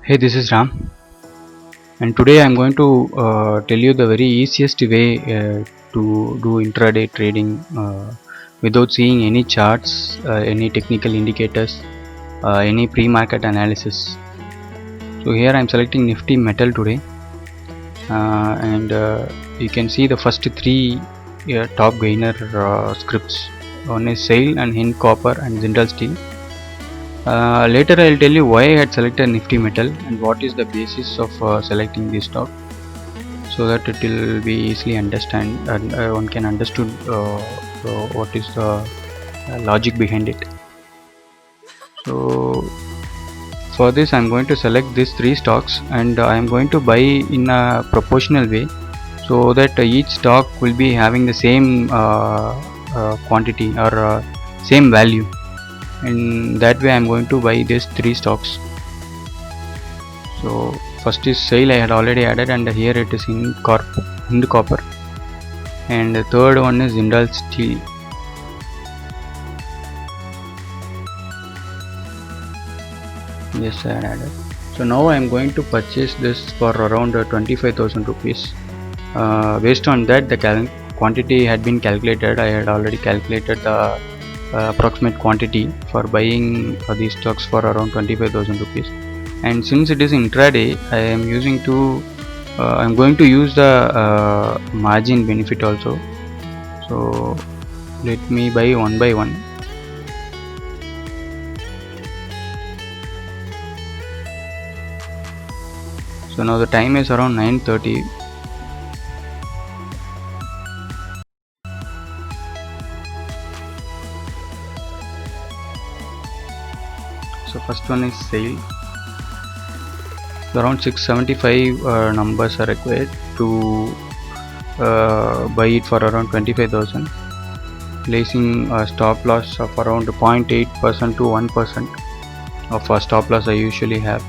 Hey, this is Ram, and today I'm going to tell you the very easiest way to do intraday trading without seeing any charts, any technical indicators, any pre-market analysis. So here I'm selecting Nifty Metal today, and you can see the first three top gainer scripts. One is SAIL and Hind Copper and Jindal Steel. Later I'll tell you why I had selected Nifty Metal and what is the basis of selecting this stock, so that it will be easily understand and one can understood what is the logic behind it. So for this I'm going to select these three stocks, and I'm going to buy in a proportional way, so that each stock will be having the same quantity or same value, and that way I'm going to buy these three stocks. So first is SAIL I had already added, and here it is Hind Copper, and the third one is Jindal Steel. Yes, I had added. So now I am going to purchase this for around 25,000 rupees. Based on that, the quantity had been calculated. I had already calculated the approximate quantity for buying these stocks for around 25,000 rupees. And since it is intraday, I am using to I'm going to use the margin benefit also. So let me buy one by one. So now the time is around 9:30. So first one is SAIL. Around 675 numbers are required to buy it for around 25,000, placing a stop loss of around 0.8% to 1% of a stop loss I usually have,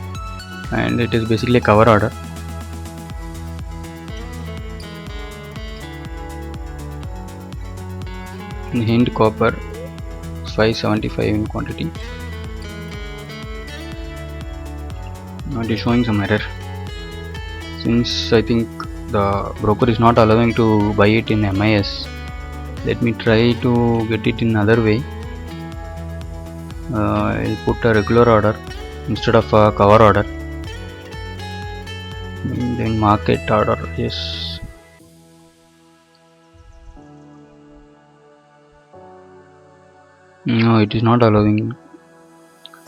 and it is basically a cover order. Hind Copper 575 in quantity. Now it is showing some error, since I think the broker is not allowing to buy it in MIS. Let me try to get it in other way. I'll put a regular order instead of a cover order, and then market order. Yes. No, it is not allowing.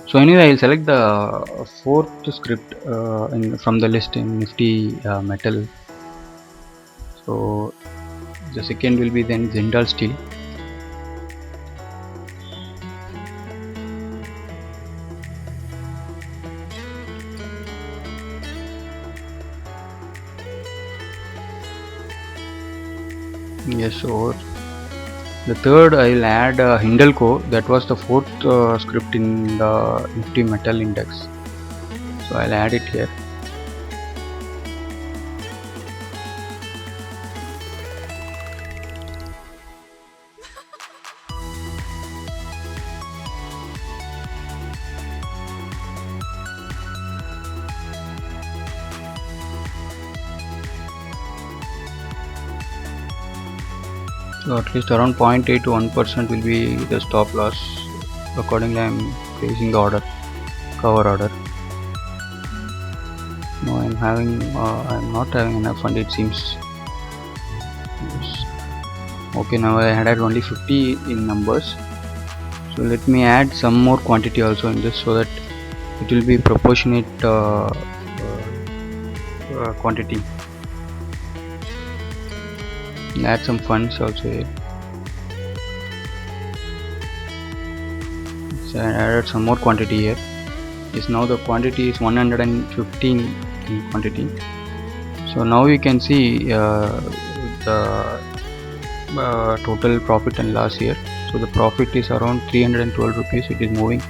So anyway, I'll select the fourth script from the list in Nifty Metal. So the second will be then Jindal Steel. Yes, so the third I'll add Hindalco. That was the fourth script in the Nifty Metal Index. So I'll add it here. So at least around 0.8 to 1% will be the stop loss. Accordingly, I'm placing the order, cover order. No, I'm not having enough fund, it seems. Yes. Okay, now I had only 50 in numbers. So let me add some more quantity also in this, so that it will be proportionate quantity. Add some funds also here. So I added some more quantity here. Yes, now the quantity is 115 in quantity. So now you can see the total profit and loss here. So the profit is around 312 rupees. It is moving.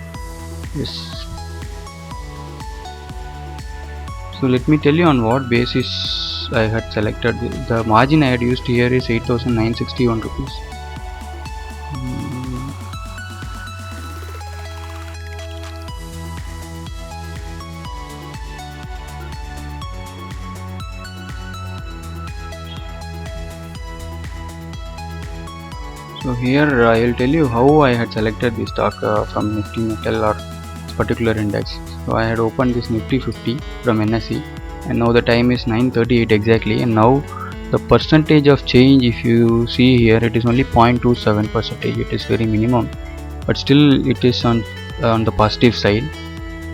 Yes. So let me tell you on what basis I had selected. The margin I had used here is 8,961 rupees. So here I will tell you how I had selected this stock from Nifty Metal or this particular index. So I had opened this Nifty 50 from NSE, and now the time is 9:38 exactly, and now the percentage of change, if you see here, it is only 0.27 percentage. It is very minimum, but still it is on the positive side.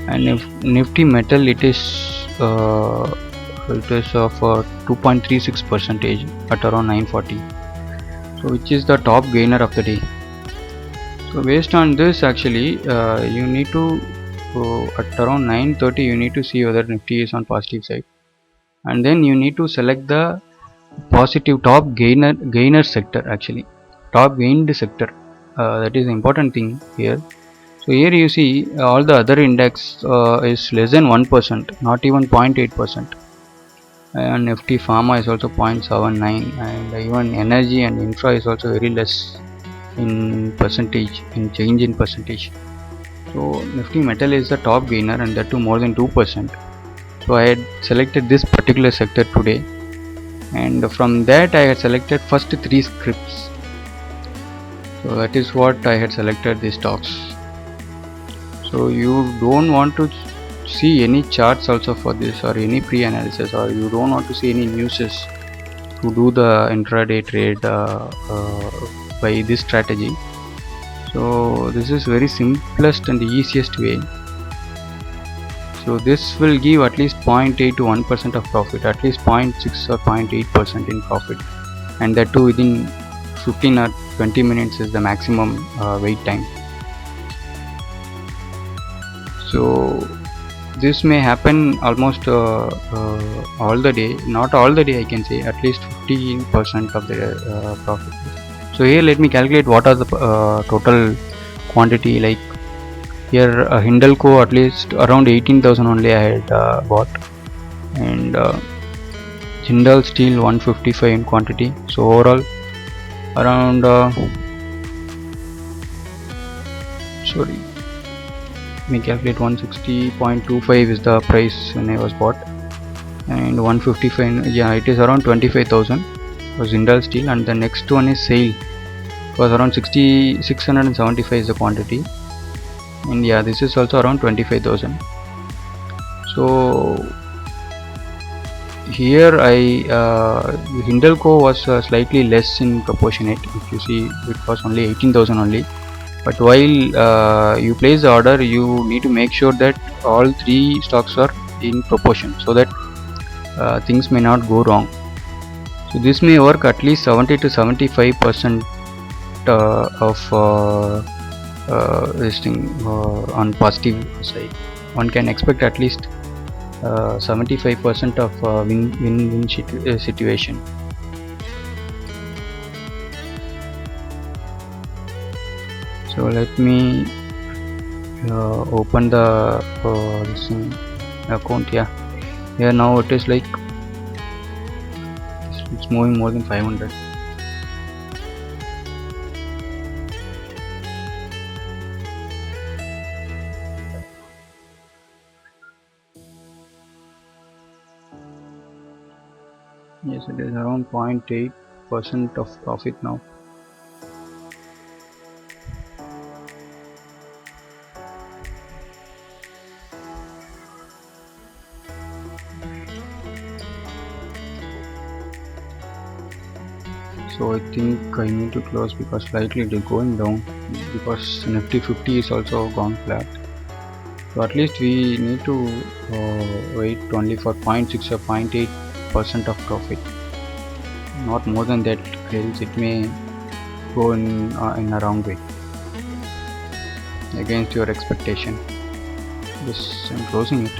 And if Nifty Metal, it is of 2.36 percentage at around 940. So which is the top gainer of the day. So based on this, actually you need to at around 9:30 you need to see whether Nifty is on positive side, and then you need to select the positive top gainer sector, actually top gained sector. That is the important thing here. So here you see all the other index is less than 1%, not even 0.8%. And Nifty Pharma is also 0.79, and even energy and infra is also very less in percentage, in change in percentage. So Nifty Metal is the top gainer, and that too more than 2%. So I had selected this particular sector today, and from that I had selected first 3 scripts. So that is what I had selected these stocks. So you don't want to see any charts also for this, or any pre-analysis, or you don't want to see any newses to do the intraday trade by this strategy. So this is very simplest and the easiest way. So this will give at least 0.8 to 1% of profit, at least 0.6 or 0.8% in profit, and that too within 15 or 20 minutes is the maximum wait time. So this may happen almost all the day, not all the day, I can say at least 15% of the profit. So here let me calculate what are the total quantity. Like here Hindalco, at least around 18,000 only I had bought, and Jindal Steel 155 in quantity. So overall around let me calculate, 160.25 is the price when I was bought, and 155, yeah, it is around 25,000 for Jindal Steel. And the next one is SAIL, it was around 675 is the quantity, and yeah, this is also around 25,000. So here Hindalco was slightly less in proportionate. If you see, it was only 18,000 only. But while you place the order, you need to make sure that all 3 stocks are in proportion, so that things may not go wrong. So this may work at least 70 to 75% of this thing on positive side. One can expect at least 75% of win-win situation. So let me open the this account. Yeah, here now it is like it's moving more than 500. Yes, it is around 0.8% of profit now. So I think I need to close, because slightly it is going down, because Nifty 50 is also gone flat. So at least we need to wait only for 0.6 or 0.8% of profit, not more than that, else it may go in a wrong way against your expectation. This I'm closing it.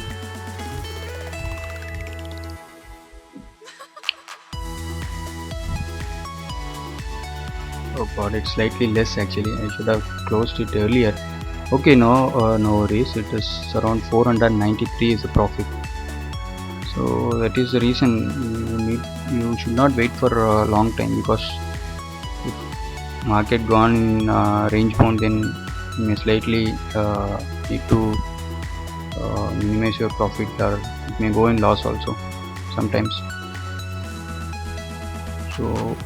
Oh god, it's slightly less actually. I should have closed it earlier. Okay, no worries. It is around 493 is the profit. So that is the reason you should not wait for a long time, because if market gone in range bound, then you may slightly need to minimize your profit, or it may go in loss also sometimes. So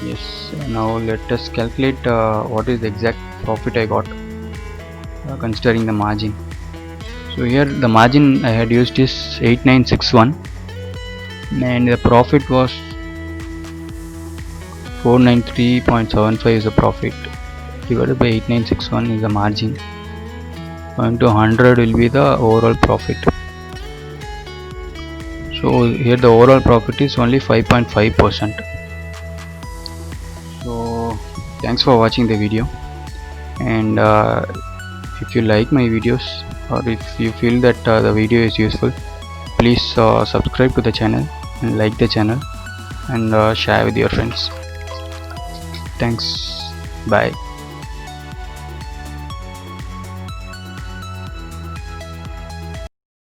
Yes, now let us calculate what is the exact profit I got considering the margin. So here the margin I had used is 8961 and the profit was 493.75 is the profit divided by 8961 is the margin. Going to 100 will be the overall profit. So here the overall profit is only 5.5%. So thanks for watching the video, and if you like my videos or if you feel that the video is useful, please subscribe to the channel and like the channel and share with your friends. Thanks. Bye.